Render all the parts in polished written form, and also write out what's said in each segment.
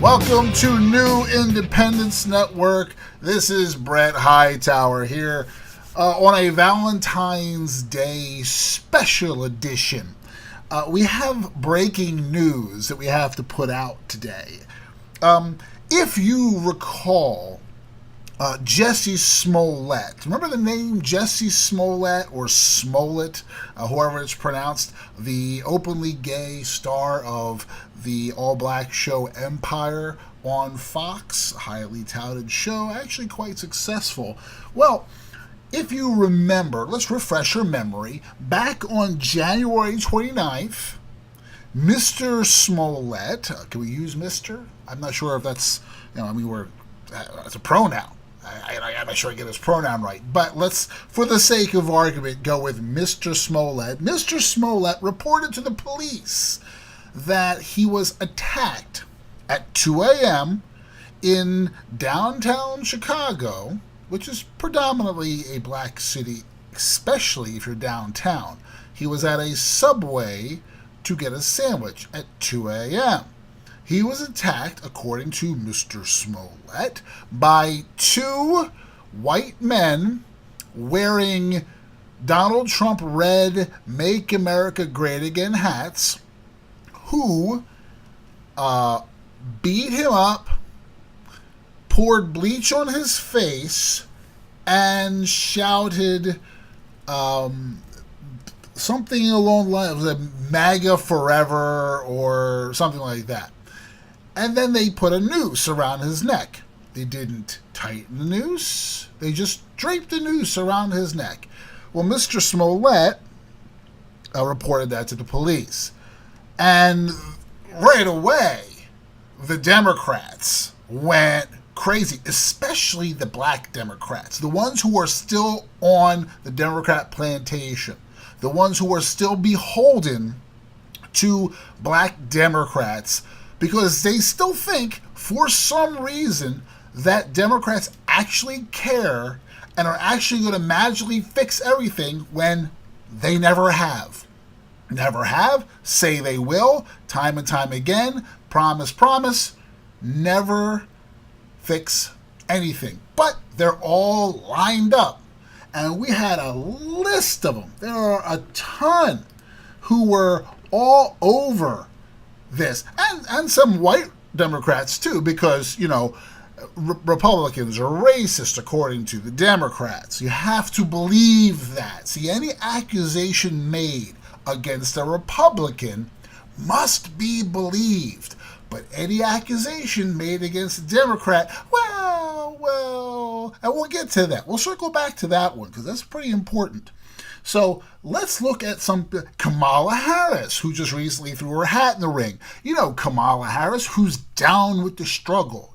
Welcome to New Independence Network. This is Brett Hightower here on a Valentine's Day special edition. We have breaking news that we have to put out today. If you recall, Jussie Smolett. Remember the name Jussie Smolett or Smollett, however it's pronounced, the openly gay star of the all-black show Empire on Fox, a highly touted show, actually quite successful. Well, if you remember, let's refresh your memory, back on January 29th, Mr. Smollett, can we use Mr.? I'm not sure if that's, it's a pronoun. I'm not sure I get his pronoun right, but let's, for the sake of argument, go with Mr. Smollett. Mr. Smollett reported to the police that he was attacked at 2 a.m. in downtown Chicago, which is predominantly a black city, especially if you're downtown. He was at a Subway to get a sandwich at 2 a.m. He was attacked, according to Mr. Smollett, by two white men wearing Donald Trump red Make America Great Again hats who beat him up, poured bleach on his face, and shouted something along the lines of MAGA forever or something like that. And then they put a noose around his neck. They didn't tighten the noose. They just draped the noose around his neck. Well, Mr. Smollett reported that to the police. And right away, the Democrats went crazy, especially the black Democrats, the ones who are still on the Democrat plantation, the ones who are still beholden to black Democrats, because they still think, for some reason, that Democrats actually care and are actually going to magically fix everything when they never have. Never have, say they will, time and time again, promise, never fix anything. But they're all lined up. And we had a list of them. There are a ton who were all over this, and some white Democrats too, because Republicans are racist according to the Democrats. You have to believe that. See, any accusation made against a Republican must be believed, but any accusation made against a Democrat, well, and we'll get to that. We'll circle back to that one because that's pretty important. So let's look at some Kamala Harris, who just recently threw her hat in the ring. Kamala Harris, who's down with the struggle.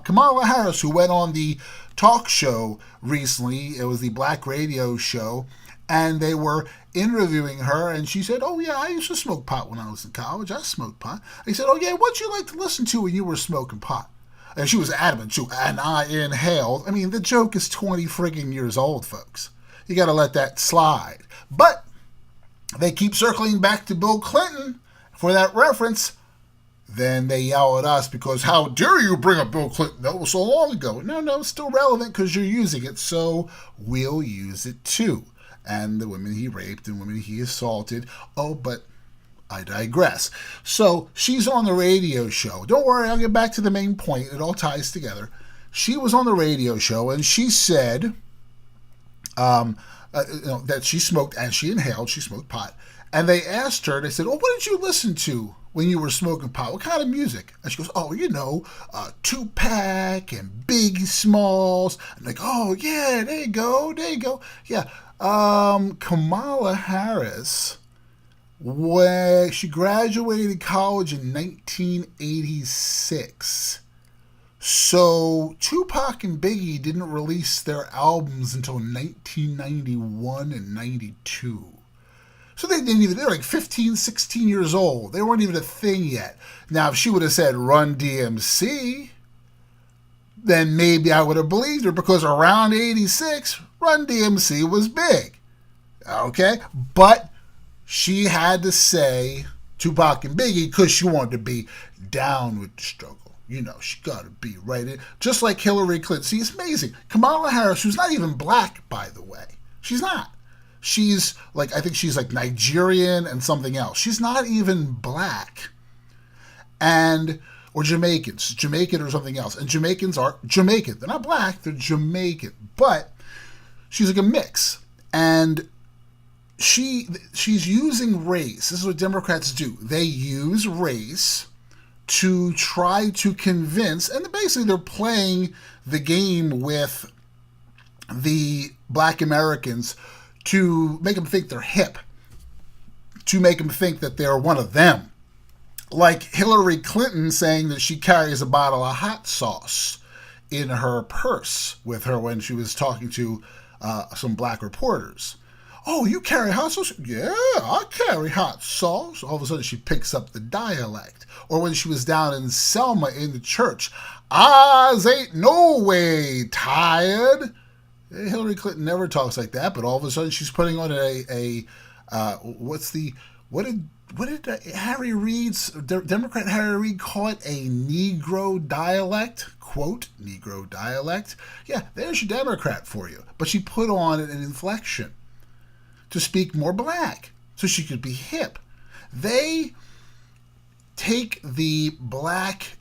Kamala Harris, who went on the talk show recently. It was the Black Radio show, and they were interviewing her, and she said, "Oh yeah, I used to smoke pot when I was in college. I smoked pot." He said, "Oh yeah, what'd you like to listen to when you were smoking pot?" And she was adamant, and I inhaled. I mean, the joke is 20 friggin' years old, folks. You got to let that slide. But they keep circling back to Bill Clinton for that reference. Then they yell at us because, how dare you bring up Bill Clinton? That was so long ago. No, it's still relevant because you're using it, so we'll use it too. And the women he raped and women he assaulted. Oh, but I digress. So she's on the radio show. Don't worry, I'll get back to the main point. It all ties together. She was on the radio show and she said that she smoked and she inhaled, she smoked pot. And they asked her, they said, "Oh, what did you listen to when you were smoking pot? What kind of music?" And she goes, "Oh, Tupac and Biggie Smalls." I'm like, "Oh, yeah, there you go. Yeah. Kamala Harris, when she graduated college in 1986. So Tupac and Biggie didn't release their albums until 1991 and 92. So they're like 15, 16 years old. They weren't even a thing yet. Now, if she would have said Run DMC, then maybe I would have believed her, because around 86, Run DMC was big. Okay? But she had to say Tupac and Biggie because she wanted to be down with the struggle. She got to be right in. Just like Hillary Clinton. See, it's amazing. Kamala Harris, who's not even black, by the way. She's not. She's I think she's Nigerian and something else. She's not even black. Or Jamaican or something else. And Jamaicans are Jamaican. They're not black, they're Jamaican. But she's a mix. And she's using race. This is what Democrats do. They use race to try to convince, and basically they're playing the game with the black Americans to make them think they're hip, to make them think that they're one of them. Like Hillary Clinton saying that she carries a bottle of hot sauce in her purse with her when she was talking to some black reporters. Oh, you carry hot sauce? Yeah, I carry hot sauce. All of a sudden she picks up the dialect. Or when she was down in Selma in the church, Oz ain't no way tired. Hillary Clinton never talks like that, but all of a sudden she's putting on what did Harry Reid's, Democrat Harry Reid call it? A Negro dialect? Quote, Negro dialect. Yeah, there's your Democrat for you. But she put on an inflection to speak more black so she could be hip. They take the black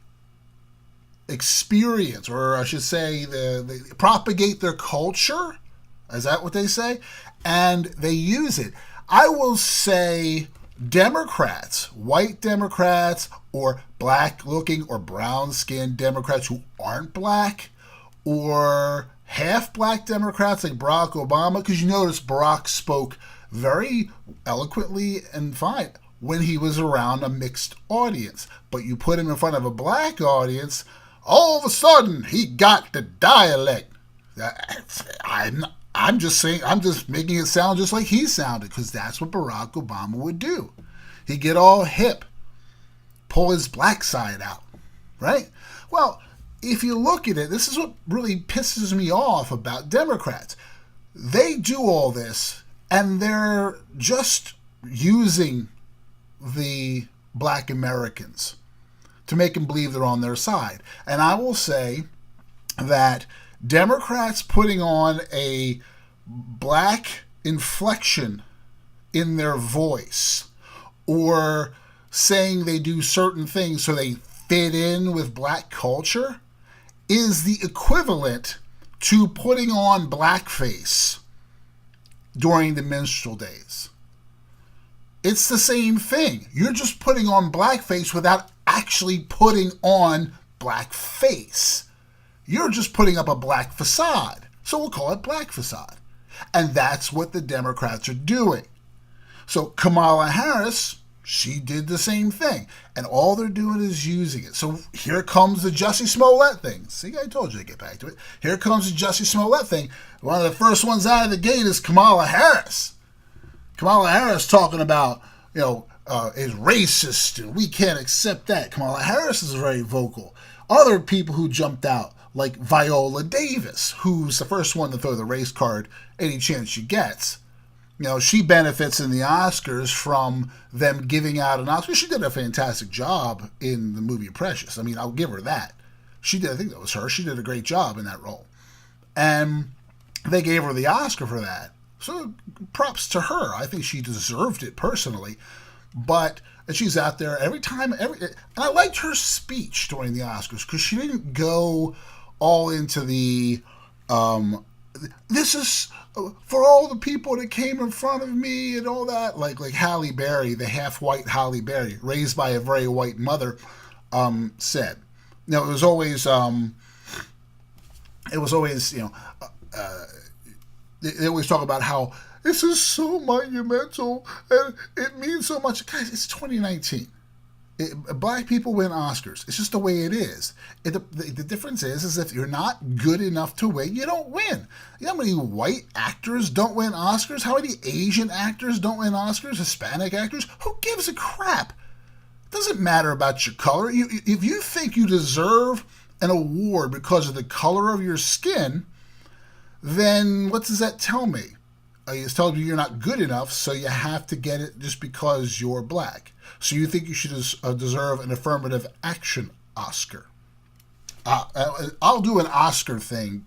experience, or I should say, they propagate their culture. Is that what they say? And they use it. I will say Democrats, white Democrats, or black-looking or brown-skinned Democrats who aren't black, or half-black Democrats like Barack Obama, because you notice Barack spoke very eloquently and fine when he was around a mixed audience. But you put him in front of a black audience, all of a sudden he got the dialect. I'm just making it sound just like he sounded, because that's what Barack Obama would do. He'd get all hip, pull his black side out, right? Well, if you look at it, this is what really pisses me off about Democrats. They do all this, and they're just using the black Americans to make them believe they're on their side. And I will say that Democrats putting on a black inflection in their voice, or saying they do certain things so they fit in with black culture, is the equivalent to putting on blackface during the minstrel days. It's the same thing. You're just putting on blackface without actually putting on blackface. You're just putting up a black facade. So we'll call it black facade. And that's what the Democrats are doing. So Kamala Harris, she did the same thing. And all they're doing is using it. So here comes the Jussie Smolett thing. See, I told you to get back to it. Here comes the Jussie Smolett thing. One of the first ones out of the gate is Kamala Harris. Kamala Harris talking about, is racist and we can't accept that. Kamala Harris is very vocal. Other people who jumped out, like Viola Davis, who's the first one to throw the race card any chance she gets. She benefits in the Oscars from them giving out an Oscar. She did a fantastic job in the movie Precious. I mean, I'll give her that. She did, I think that was her. She did a great job in that role. And they gave her the Oscar for that. So props to her. I think she deserved it personally. But she's out there every time. And I liked her speech during the Oscars because she didn't go all into the, this is for all the people that came in front of me and all that. Like Halle Berry, the half-white Halle Berry, raised by a very white mother, said. Now, it was always, they always talk about how this is so monumental and it means so much. Guys, it's 2019. Black people win Oscars. It's just the way it is. The difference is if you're not good enough to win, you don't win. You know how many white actors don't win Oscars? How many Asian actors don't win Oscars? Hispanic actors? Who gives a crap? It doesn't matter about your color. If you think you deserve an award because of the color of your skin, then what does that tell me? He's telling you you're not good enough, so you have to get it just because you're black. So you think you should deserve an affirmative action Oscar. I'll do an Oscar thing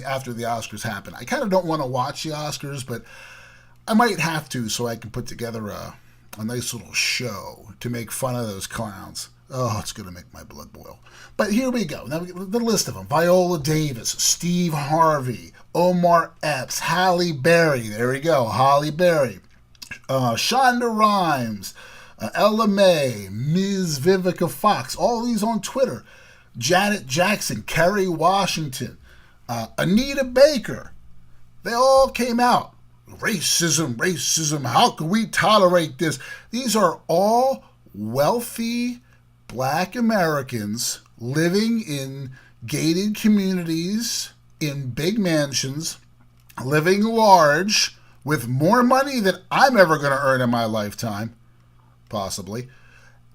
after the Oscars happen. I kind of don't want to watch the Oscars, but I might have to so I can put together a nice little show to make fun of those clowns. Oh, it's going to make my blood boil. But here we go. Now, the list of them. Viola Davis, Steve Harvey, Omar Epps, Halle Berry. There we go, Halle Berry. Shonda Rhimes, Ella May, Ms. Vivica Fox. All these on Twitter. Janet Jackson, Kerry Washington, Anita Baker. They all came out. Racism, racism. How can we tolerate this? These are all wealthy black Americans living in gated communities, in big mansions, living large, with more money than I'm ever going to earn in my lifetime, possibly.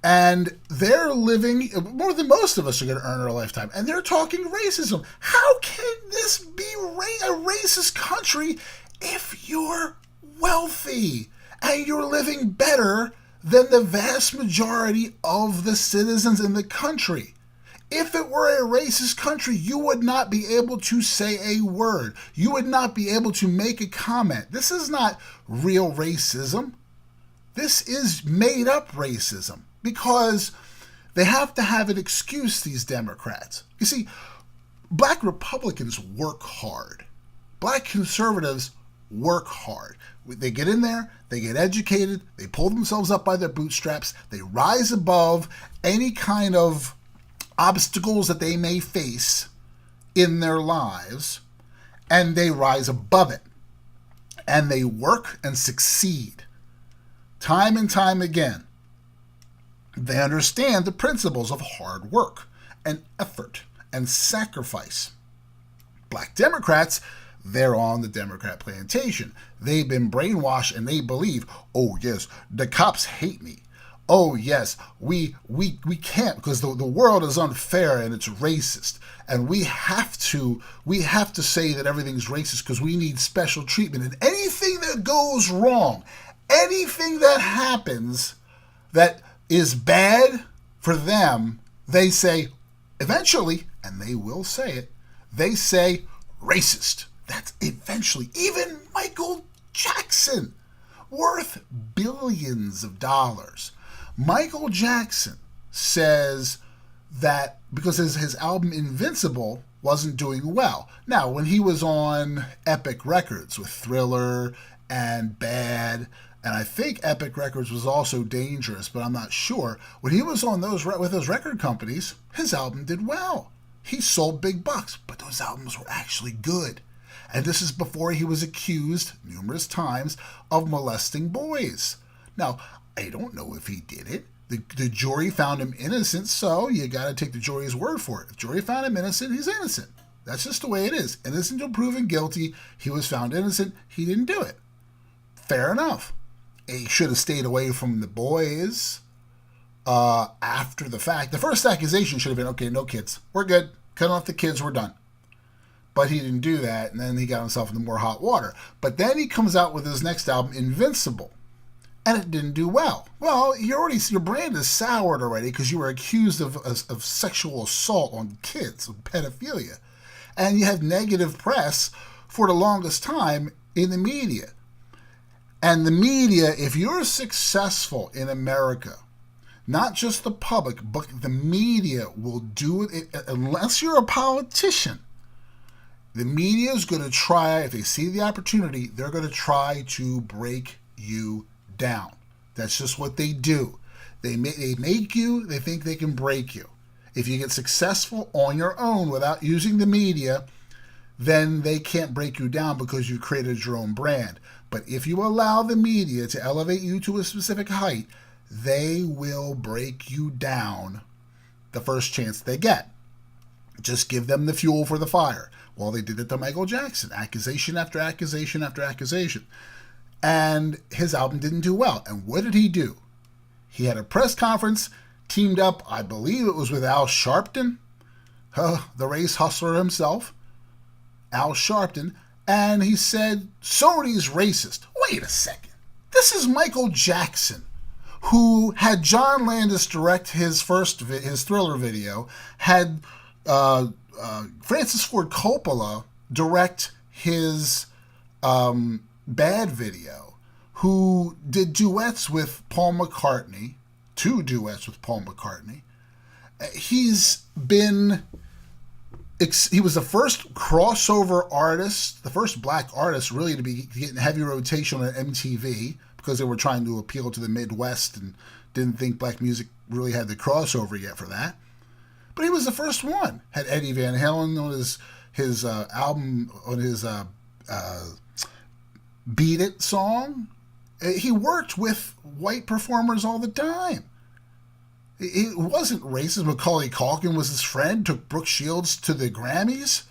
And they're living more than most of us are going to earn in our lifetime. And they're talking racism. How can this be a racist country if you're wealthy and you're living better than the vast majority of the citizens in the country? If it were a racist country, you would not be able to say a word. You would not be able to make a comment. This is not real racism. This is made up racism because they have to have an excuse, these Democrats. You see, black Republicans work hard. Black conservatives work hard. They get in there, they get educated, they pull themselves up by their bootstraps, they rise above any kind of obstacles that they may face in their lives, and they rise above it. And they work and succeed time and time again. They understand the principles of hard work and effort and sacrifice. Black Democrats, they're on the Democrat plantation. They've been brainwashed and they believe, oh yes, the cops hate me. Oh yes, we can't because the world is unfair and it's racist. And we have to say that everything's racist because we need special treatment. And anything that goes wrong, anything that happens that is bad for them, they say eventually, and they will say it, they say racist. That's eventually. Even Michael Jackson, worth billions of dollars. Michael Jackson says that because his album Invincible wasn't doing well. Now, when he was on Epic Records with Thriller and Bad, and I think Epic Records was also Dangerous, but I'm not sure. When he was on those with those record companies, his album did well. He sold big bucks, but those albums were actually good. And this is before he was accused numerous times of molesting boys. Now, I don't know if he did it. The jury found him innocent, so you got to take the jury's word for it. If the jury found him innocent, he's innocent. That's just the way it is. Innocent until proven guilty. He was found innocent. He didn't do it. Fair enough. He should have stayed away from the boys after the fact. The first accusation should have been, okay, no kids. We're good. Cut off the kids. We're done. But he didn't do that, and then he got himself into more hot water. But then he comes out with his next album, Invincible, and it didn't do well. Well, your brand is soured already because you were accused of sexual assault on kids, of pedophilia. And you have negative press for the longest time in the media. And the media, if you're successful in America, not just the public, but the media will do it, unless you're a politician. The media is going to try, if they see the opportunity, they're going to try to break you down. That's just what they do. They make you, they think they can break you. If you get successful on your own without using the media, then they can't break you down because you created your own brand. But if you allow the media to elevate you to a specific height, they will break you down the first chance they get. Just give them the fuel for the fire. Well, they did it to Michael Jackson. Accusation after accusation after accusation. And his album didn't do well. And what did he do? He had a press conference, teamed up, I believe it was with Al Sharpton, the race hustler himself. Al Sharpton. and he said, Sony's racist. Wait a second. This is Michael Jackson, who had John Landis direct his Thriller video, had Francis Ford Coppola direct his Bad video, who did duets with Paul McCartney, 2 duets with Paul McCartney. He was the first crossover artist, the first black artist really to be getting heavy rotation on MTV, because they were trying to appeal to the Midwest and didn't think black music really had the crossover yet for that. But he was the first one. Had Eddie Van Halen on his album, on his Beat It song. He worked with white performers all the time. It wasn't racist. Macaulay Culkin was his friend, took Brooke Shields to the Grammys,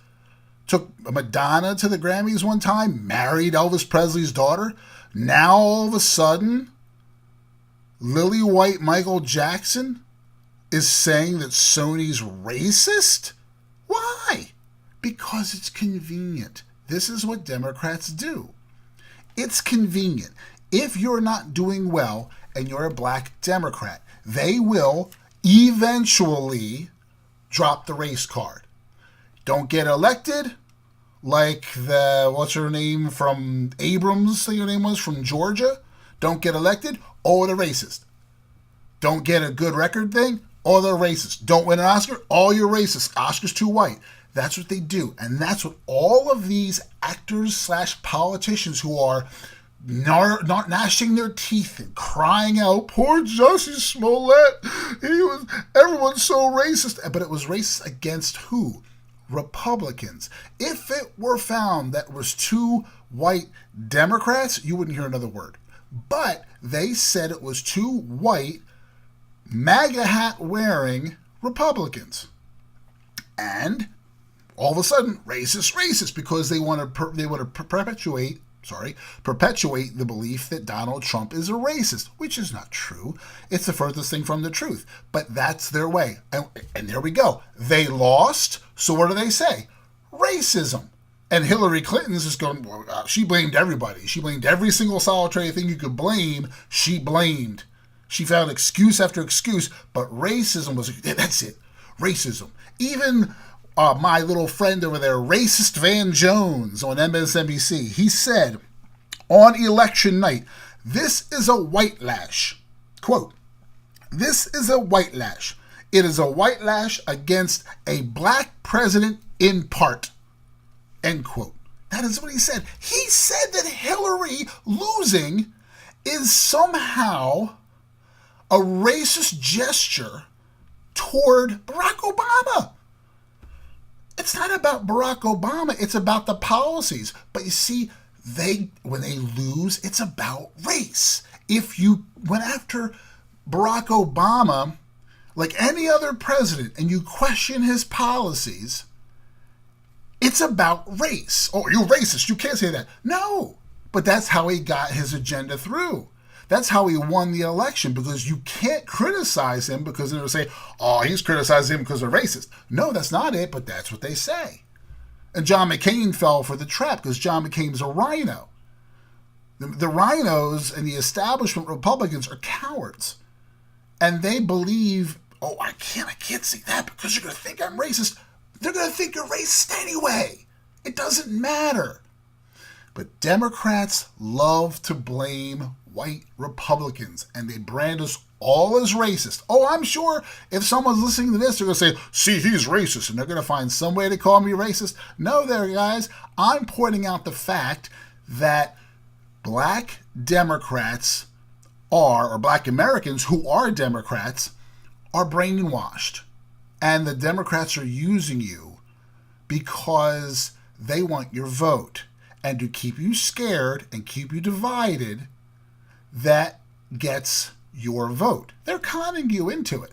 took Madonna to the Grammys one time, married Elvis Presley's daughter. Now, all of a sudden, Lily White Michael Jackson is saying that Sony's racist? Why? Because it's convenient. This is what Democrats do. It's convenient. If you're not doing well and you're a black Democrat, they will eventually drop the race card. Don't get elected, like what's her name from Abrams, I think her name was, from Georgia. Don't get elected, oh, they're racist. Don't get a good record thing, oh, they're racist. Don't win an Oscar, oh, you're racist. Oscar's too white. That's what they do. And that's what all of these actors / politicians who are not gnashing their teeth and crying out, poor Jussie Smolett, everyone's so racist. But it was racist against who? Republicans. If it were found that it was 2 white Democrats, you wouldn't hear another word. But they said it was 2 white MAGA hat wearing Republicans. And all of a sudden, racist, because they want to perpetuate the belief that Donald Trump is a racist, which is not true. It's the furthest thing from the truth. But that's their way. And there we go. They lost, so what do they say? Racism. And Hillary Clinton's just going, well, she blamed everybody. She blamed every single solitary thing you could blame. She blamed. She found excuse after excuse, but racism was, that's it, racism. Even my little friend over there, Racist Van Jones on MSNBC, he said on election night, this is a white lash. Quote, this is a white lash. It is a white lash against a black president in part. End quote. That is what he said. He said that Hillary losing is somehow a racist gesture toward Barack Obama. It's not about Barack Obama. It's about the policies. But you see, when they lose, it's about race. If you went after Barack Obama like any other president and you question his policies, it's about race. Oh, you're racist. You can't say that. No. But that's how he got his agenda through. That's how he won the election, because you can't criticize him because they'll say, oh, he's criticizing him because they're racist. No, that's not it, but that's what they say. And John McCain fell for the trap because John McCain's a rhino. The rhinos and the establishment Republicans are cowards. And they believe, oh, I can't say that because you're going to think I'm racist. They're going to think you're racist anyway. It doesn't matter. But Democrats love to blame white Republicans, and they brand us all as racist. Oh, I'm sure if someone's listening to this, they're going to say, see, he's racist, and they're going to find some way to call me racist. No there, guys. I'm pointing out the fact that black Democrats or black Americans who are Democrats, are brainwashed. And the Democrats are using you because they want your vote. And to keep you scared and keep you divided, that gets your vote. They're conning you into it.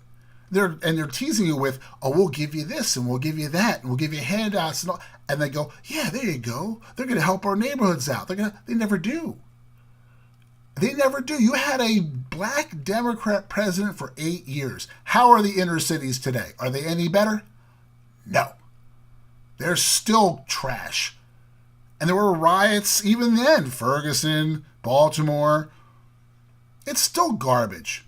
They're teasing you with, oh, we'll give you this and we'll give you that and we'll give you handouts and all. And they go, yeah, there you go. They're going to help our neighborhoods out. They never do. They never do. You had a black Democrat president for 8 years. How are the inner cities today? Are they any better? No. They're still trash. And there were riots even then. Ferguson, Baltimore. It's still garbage.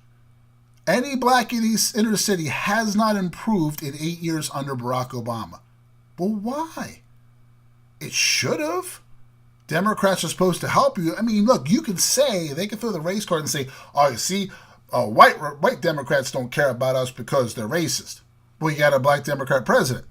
Any black in East inner city has not improved in 8 years under Barack Obama. Well, why? It should have. Democrats are supposed to help you. I mean, look, you can say, they can throw the race card and say, oh, you see, white Democrats don't care about us because they're racist. Well, you got a black Democrat president.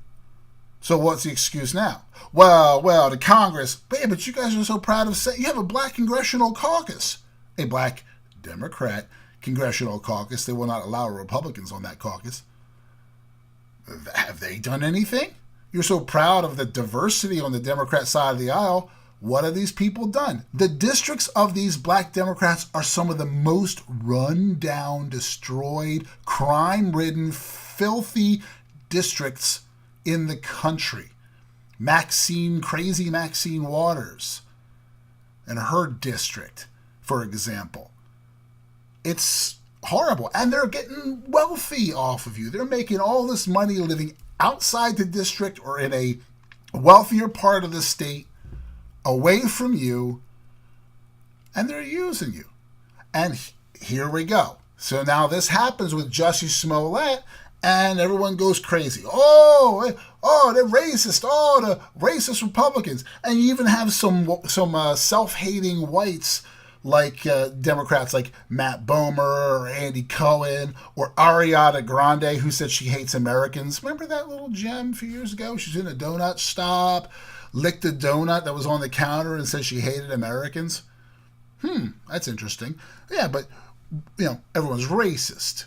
So what's the excuse now? Well, the Congress, but you guys are so proud of saying you have a black congressional caucus. A black Democrat congressional caucus. They will not allow Republicans on that caucus. Have they done anything? You're so proud of the diversity on the Democrat side of the aisle. What have these people done? The districts of these black Democrats are some of the most run down, destroyed, crime-ridden, filthy districts in the country. Crazy Maxine Waters and her district, for example. It's horrible. And they're getting wealthy off of you. They're making all this money living outside the district or in a wealthier part of the state, away from you, and they're using you. And here we go. So now this happens with Jussie Smollett, and everyone goes crazy. Oh, they're racist. Oh, the racist Republicans. And you even have some self-hating whites like Democrats like Matt Bomer or Andy Cohen or Ariana Grande, who said she hates Americans. Remember that little gem a few years ago? She's in a donut stop, licked a donut that was on the counter and said she hated Americans. That's interesting. Yeah, but, everyone's racist.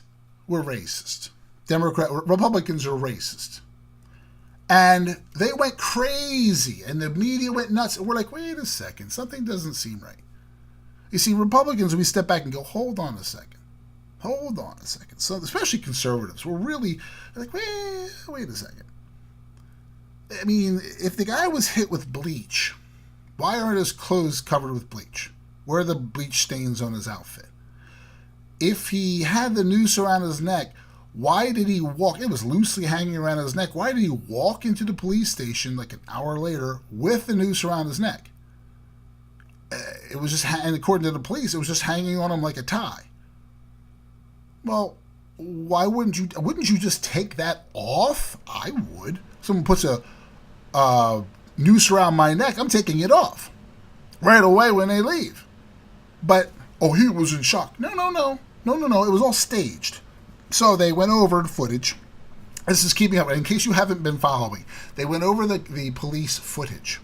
We're racist. Republicans are racist. And they went crazy, and the media went nuts. And we're like, wait a second, something doesn't seem right. You see, Republicans, we step back and go, hold on a second. So, especially conservatives, we're really like, wait a second. I mean, if the guy was hit with bleach, why aren't his clothes covered with bleach? Where are the bleach stains on his outfit? If he had the noose around his neck, why did he walk? It was loosely hanging around his neck. Why did he walk into the police station like an hour later with the noose around his neck? It was just, and according to the police, it was just hanging on him like a tie. Well, why wouldn't you just take that off? I would. Someone puts a noose around my neck, I'm taking it off right away when they leave. But, he was in shock. No. It was all staged. So they went over the footage. This is keeping up. In case you haven't been following, they went over the police footage.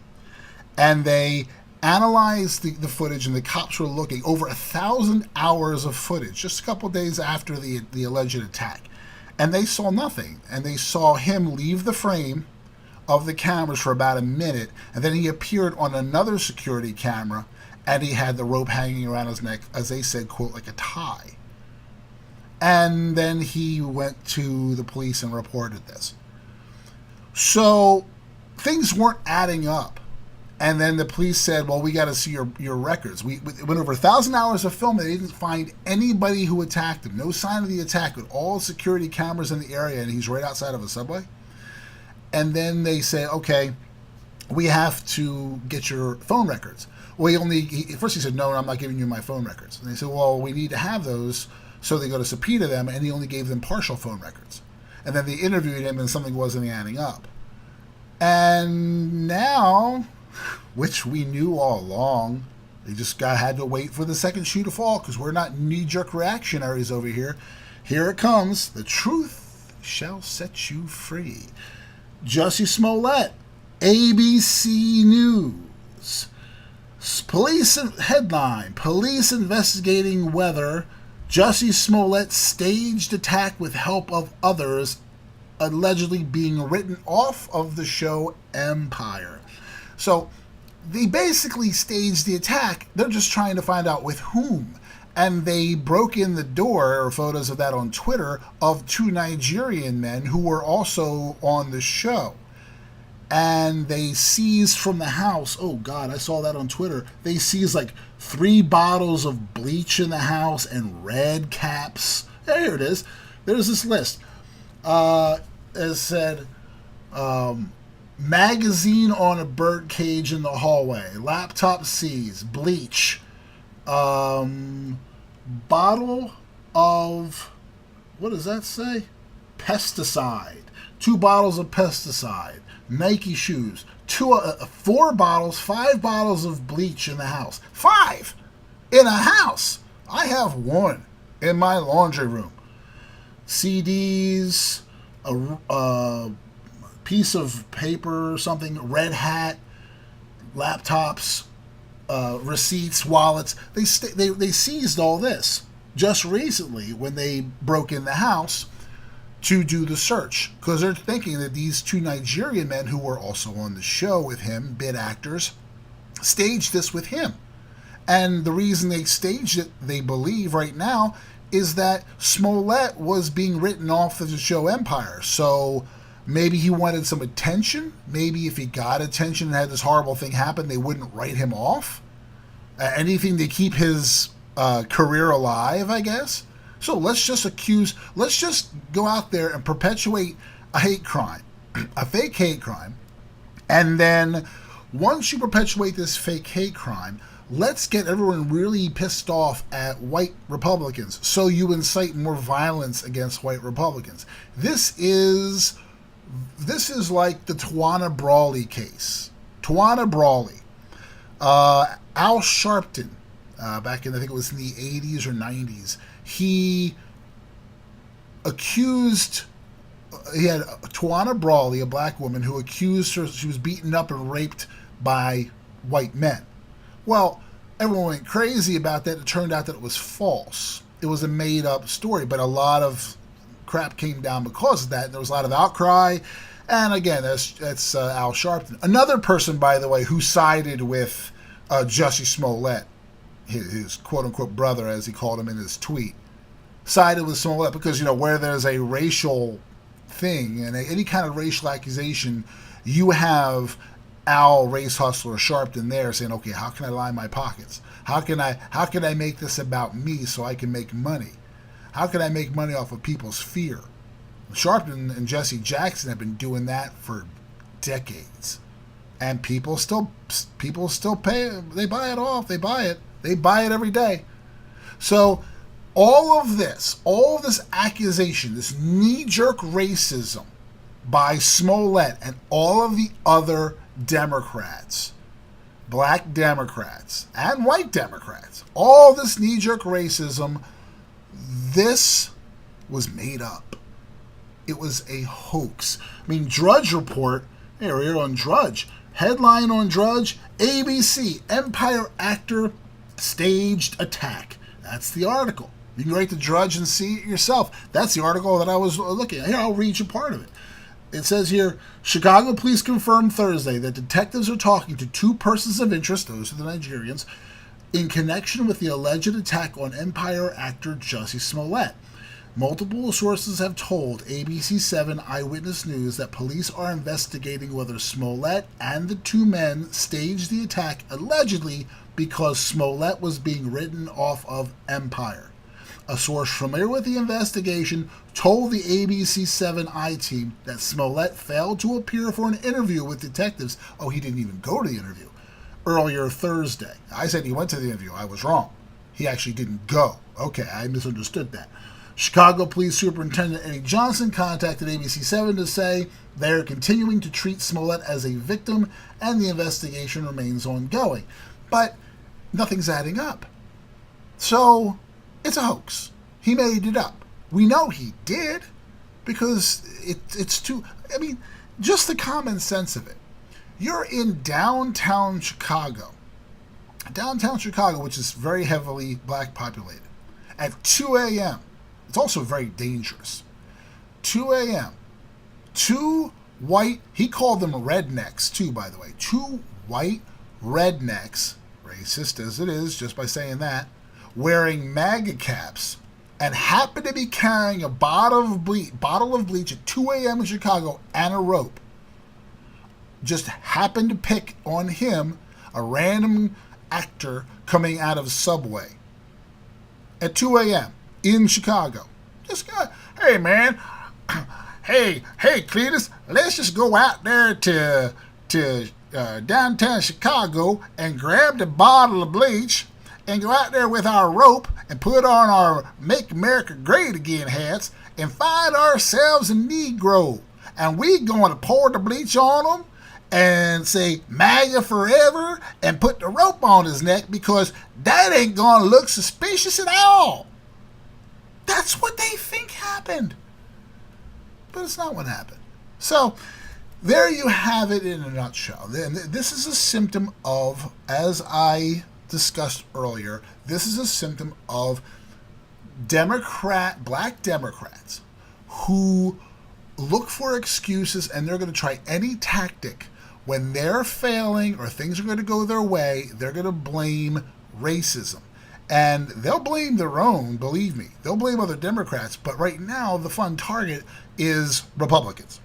And they analyzed the footage, and the cops were looking over 1,000 hours of footage just a couple days after the alleged attack. And they saw nothing. And they saw him leave the frame of the cameras for about a minute, and then he appeared on another security camera, and he had the rope hanging around his neck, as they said, quote, like a tie. And then he went to the police and reported this. So things weren't adding up. And then the police said, well, we got to see your records. We went over 1,000 hours of film, and they didn't find anybody who attacked him. No sign of the attack, with all security cameras in the area, and he's right outside of a subway. And then they say, okay, we have to get your phone records. Well, first he said, no, I'm not giving you my phone records. And they said, well, we need to have those. So they go to subpoena them, and he only gave them partial phone records. And then they interviewed him, and something wasn't adding up. And now, which we knew all along, they just had to wait for the second shoe to fall, because we're not knee-jerk reactionaries over here. Here it comes. The truth shall set you free. Jussie Smollett, ABC News. Police headline, police investigating whether Jussie Smollett staged attack with help of others, allegedly being written off of the show Empire. So they basically staged the attack. They're just trying to find out with whom. And they broke in the door, or photos of that on Twitter, of 2 Nigerian men who were also on the show. And they seized from the house, oh God, I saw that on Twitter, they seized like 3 bottles of bleach in the house and red caps. Yeah, here it is. There's this list. It said, magazine on a bird cage in the hallway, laptop seized, bleach, bottle of, what does that say? Pesticide. 2 bottles of pesticide. Nike shoes. 4 bottles, 5 bottles of bleach in the house. 5 in a house. I have 1 in my laundry room. CDs, a piece of paper or something, red hat, laptops, receipts, wallets. They seized all this just recently when they broke in the house to do the search, because they're thinking that these 2 Nigerian men who were also on the show with him, bit actors, staged this with him. And the reason they staged it, they believe right now, is that Smolett was being written off of the show Empire. So maybe he wanted some attention. Maybe if he got attention and had this horrible thing happen, they wouldn't write him off. Anything to keep his career alive, I guess. So let's just go out there and perpetuate a hate crime, a fake hate crime. And then once you perpetuate this fake hate crime, let's get everyone really pissed off at white Republicans, so you incite more violence against white Republicans. This is like the Tawana Brawley case. Tawana Brawley. Al Sharpton, back in, I think it was in the 80s or 90s, he had Tawana Brawley, a black woman, who accused her she was beaten up and raped by white men. Well, everyone went crazy about that. It turned out that it was false. It was a made-up story, but a lot of crap came down because of that. There was a lot of outcry, and again, that's Al Sharpton. Another person, by the way, who sided with Jussie Smolett, his quote-unquote brother, as he called him in his tweet, sided with Smolett because, where there's a racial thing and any kind of racial accusation, you have Al Race Hustler Sharpton there saying, okay, how can I line my pockets? How can I make this about me so I can make money? How can I make money off of people's fear? Sharpton and Jesse Jackson have been doing that for decades. And people still pay. They buy it off. They buy it every day. So all of this accusation, this knee-jerk racism by Smolett and all of the other Democrats, black Democrats and white Democrats, all this knee-jerk racism, this was made up. It was a hoax. I mean, Drudge Report, here on Drudge, headline on Drudge, ABC, Empire actor staged attack. That's the article. You can write to Drudge and see it yourself. That's the article that I was looking at. Here, I'll read you part of it. It says here, Chicago police confirmed Thursday that detectives are talking to 2 persons of interest, those are the Nigerians, in connection with the alleged attack on Empire actor Jussie Smollett. Multiple sources have told ABC7 Eyewitness News that police are investigating whether Smollett and the 2 men staged the attack allegedly because Smollett was being written off of Empire. A source familiar with the investigation told the ABC7 I team that Smollett failed to appear for an interview with detectives. Oh, he didn't even go to the interview. Earlier Thursday. I said he went to the interview. I was wrong. He actually didn't go. Okay, I misunderstood that. Chicago Police Superintendent Eddie Johnson contacted ABC7 to say they are continuing to treat Smollett as a victim and the investigation remains ongoing. But nothing's adding up. So it's a hoax. He made it up. We know he did because it's too... I mean, just the common sense of it. You're in downtown Chicago, which is very heavily black populated, at 2 a.m. It's also very dangerous. 2 a.m. 2 white, he called them rednecks too, by the way. 2 white rednecks, racist as it is just by saying that, wearing MAGA caps and happen to be carrying a bottle of bleach at 2 a.m. in Chicago and a rope. Just happened to pick on him, a random actor coming out of Subway at 2 a.m. in Chicago. Just got, hey man, hey, Cletus, let's just go out there to downtown Chicago and grab the bottle of bleach and go out there with our rope and put on our Make America Great Again hats and find ourselves a Negro. And we going to pour the bleach on them and say MAGA forever and put the rope on his neck because that ain't going to look suspicious at all. That's what they think happened. But it's not what happened. So there you have it in a nutshell. This is a symptom of, as I discussed earlier, this is a symptom of black Democrats who look for excuses, and they're going to try any tactic when they're failing or things are going to go their way. They're going to blame racism. And they'll blame their own, believe me. They'll blame other Democrats, but right now the fun target is Republicans.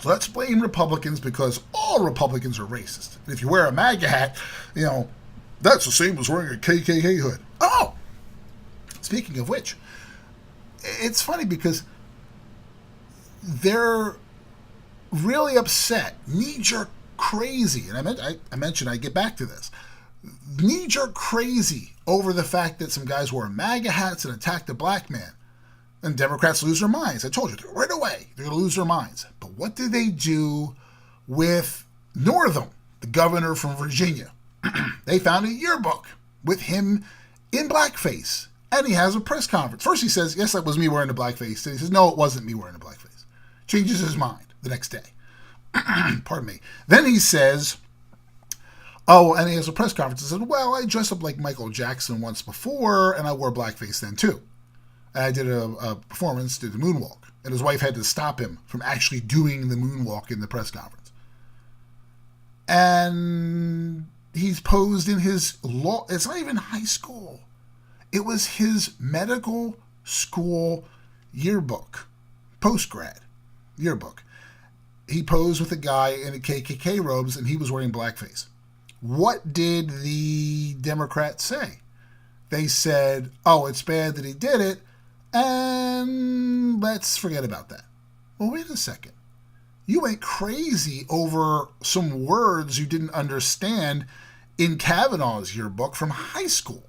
So let's blame Republicans because all Republicans are racist. And if you wear a MAGA hat, that's the same as wearing a KKK hood. Oh! Speaking of which, it's funny because they're really upset, knee-jerk crazy, and I mentioned I get back to this, knee-jerk crazy over the fact that some guys wore MAGA hats and attacked a black man. And Democrats lose their minds. I told you, right away, they're going to lose their minds. But what did they do with Northam, the governor from Virginia? They found a yearbook with him in blackface. And he has a press conference. First he says, yes, that was me wearing the blackface. Then he says, no, it wasn't me wearing the blackface. Changes his mind the next day. Pardon me. Then he says, oh, and he has a press conference. He said, well, I dressed up like Michael Jackson once before, and I wore blackface then too. And I did a performance, did the moonwalk. And his wife had to stop him from actually doing the moonwalk in the press conference. And he's posed in his law. It's not even high school. It was his medical school yearbook, post-grad yearbook. He posed with a guy in a KKK robes, and he was wearing blackface. What did the Democrats say? They said, oh, it's bad that he did it, and let's forget about that. Well, wait a second. You went crazy over some words you didn't understand in Kavanaugh's yearbook from high school.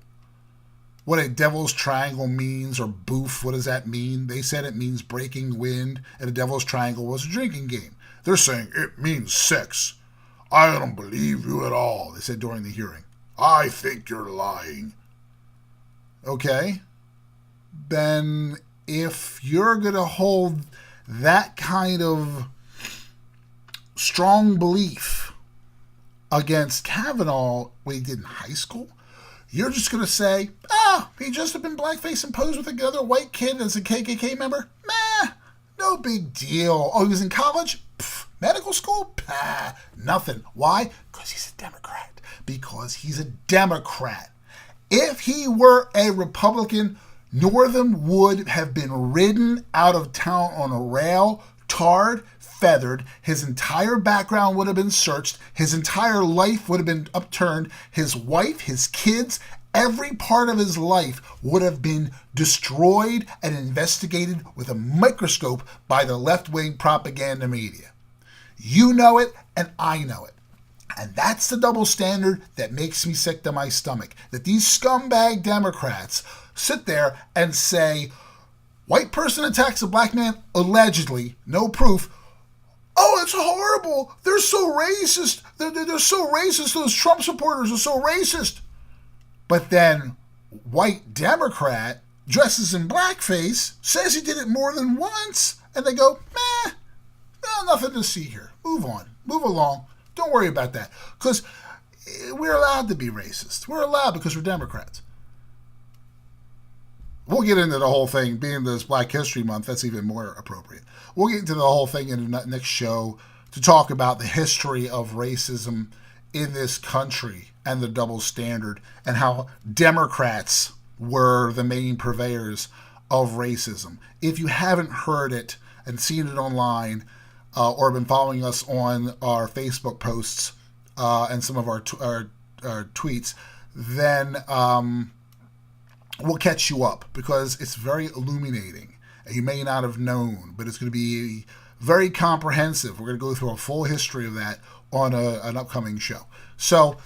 What a devil's triangle means, or boof, what does that mean? They said it means breaking wind, and a devil's triangle was a drinking game. They're saying it means sex. I don't believe you at all, they said during the hearing. I think you're lying. Okay. Then if you're going to hold that kind of strong belief against Kavanaugh, what he did in high school, you're just going to say, he just have been blackface and posed with another white kid as a KKK member? Meh, no big deal. Oh, he was in college? Pfft, medical school? Pah, nothing. Why? Because he's a Democrat. Because he's a Democrat. If he were a Republican, Northam would have been ridden out of town on a rail, tarred, feathered. His entire background would have been searched. His entire life would have been upturned. His wife, his kids, every part of his life would have been destroyed and investigated with a microscope by the left-wing propaganda media. You know it, and I know it. And that's the double standard that makes me sick to my stomach. That these scumbag Democrats sit there and say, white person attacks a black man, allegedly, no proof. Oh, it's horrible. They're so racist. They're so racist. Those Trump supporters are so racist. But then white Democrat dresses in blackface, says he did it more than once, and they go, meh, nothing to see here. Move on. Move along. Don't worry about that. Because we're allowed to be racist. We're allowed because we're Democrats. We'll get into the whole thing. Being this Black History Month, that's even more appropriate. We'll get into the whole thing in the next show to talk about the history of racism in this country and the double standard and how Democrats were the main purveyors of racism. If you haven't heard it and seen it online or been following us on our Facebook posts and some of our tweets, then we'll catch you up because it's very illuminating. you may not have known, but it's going to be very comprehensive. We're going to go through a full history of that on an upcoming show. So,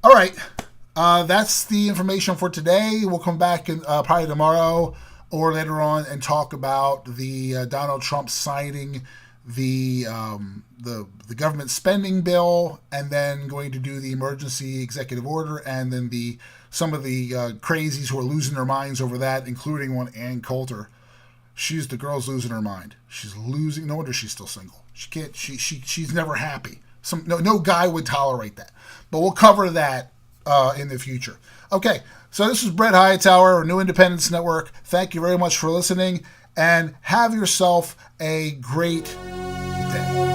all right, that's the information for today. We'll come back probably tomorrow or later on and talk about the Donald Trump signing the government spending bill, and then going to do the emergency executive order, and then some of the crazies who are losing their minds over that, including one Ann Coulter. The girl's losing her mind. She's losing. No wonder she's still single. She can't. She's never happy. No guy would tolerate that. But we'll cover that in the future. Okay, so this is Brett Hightower, New Independence Network. Thank you very much for listening, and have yourself a great day.